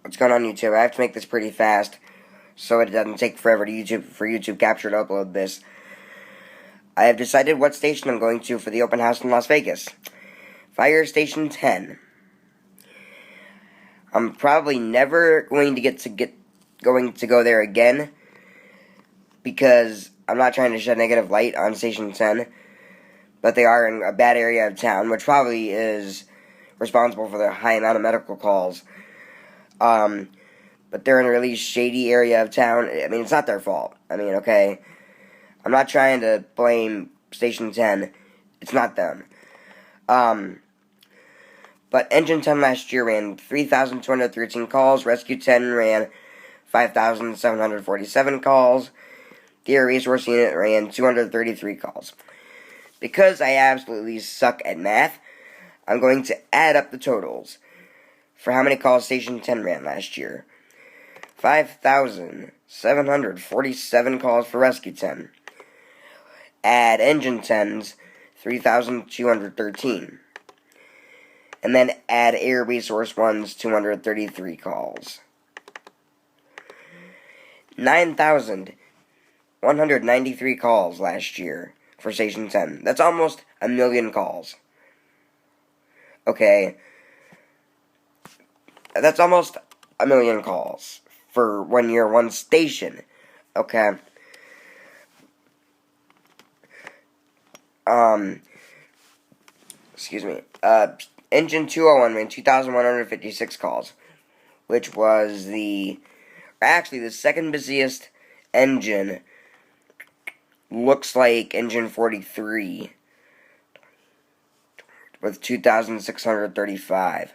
What's going on, YouTube? I have to make this pretty fast so it doesn't take forever for YouTube Capture to upload this. I have decided what station I'm going to for the open house in Las Vegas. Fire Station 10. I'm probably never going to go there again because I'm not trying to shed negative light on Station 10, but they are in a bad area of town, which probably is responsible for the high amount of medical calls. But they're in a really shady area of town. I mean, it's not their fault. I mean, okay, I'm not trying to blame Station 10. It's not them. But Engine 10 last year ran 3,213 calls. Rescue 10 ran 5,747 calls. The Air Resource Unit ran 233 calls. Because I absolutely suck at math, I'm going to add up the totals for how many calls Station 10 ran last year. 5,747 calls for Rescue 10. Add Engine 10's 3,213. And then add Air Resource 1's 233 calls. 9,193 calls last year for Station 10. That's almost 1 million calls. Okay. That's almost 1 million calls for 1 year, one station. Okay. Excuse me. Engine 201 ran 2,156 calls, which was the second busiest engine. Looks like Engine 43 with 2,635.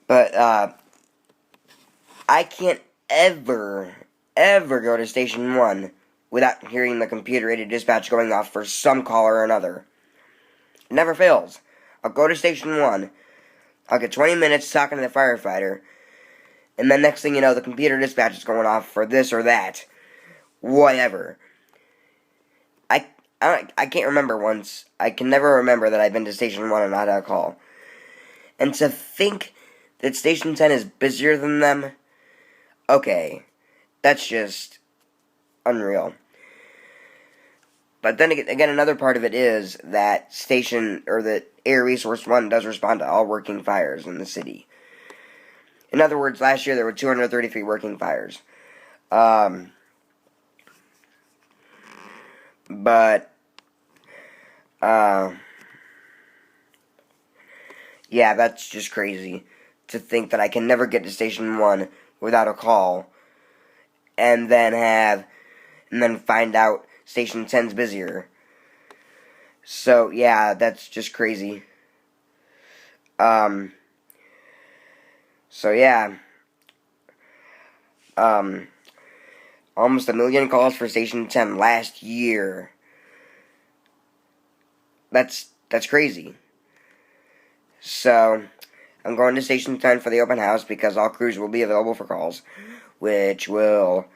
But I can't ever go to Station 1 without hearing the computer-aided dispatch going off for some call or another. It never fails. I'll go to Station 1, I'll get 20 minutes talking to the firefighter, and then next thing you know, the computer dispatch is going off for this or that. Whatever. I can't remember once. I can never remember that I've been to Station 1 and not had a call. And to think that Station 10 is busier than them, okay, that's just unreal. But then again, another part of it is that that Air Resource 1 does respond to all working fires in the city. In other words, last year there were 233 working fires. Yeah, that's just crazy to think that I can never get to Station 1 without a call, and then find out Station 10's busier. So, yeah, that's just crazy. So, yeah. Almost 1 million calls for Station 10 last year. That's crazy. So, I'm going to Station 10 for the open house because all crews will be available for calls, which will,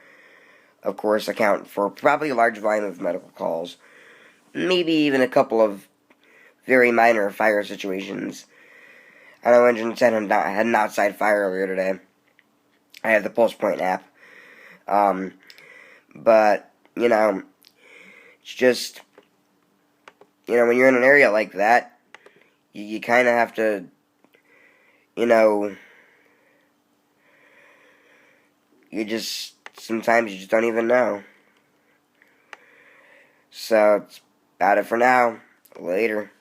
of course, account for probably a large volume of medical calls. Maybe even a couple of very minor fire situations. I know Engine 10 had an outside fire earlier today. I have the Pulse Point app. But, it's just, when you're in an area like that, you kind of have to, sometimes you just don't even know. So, it's about it for now. Later.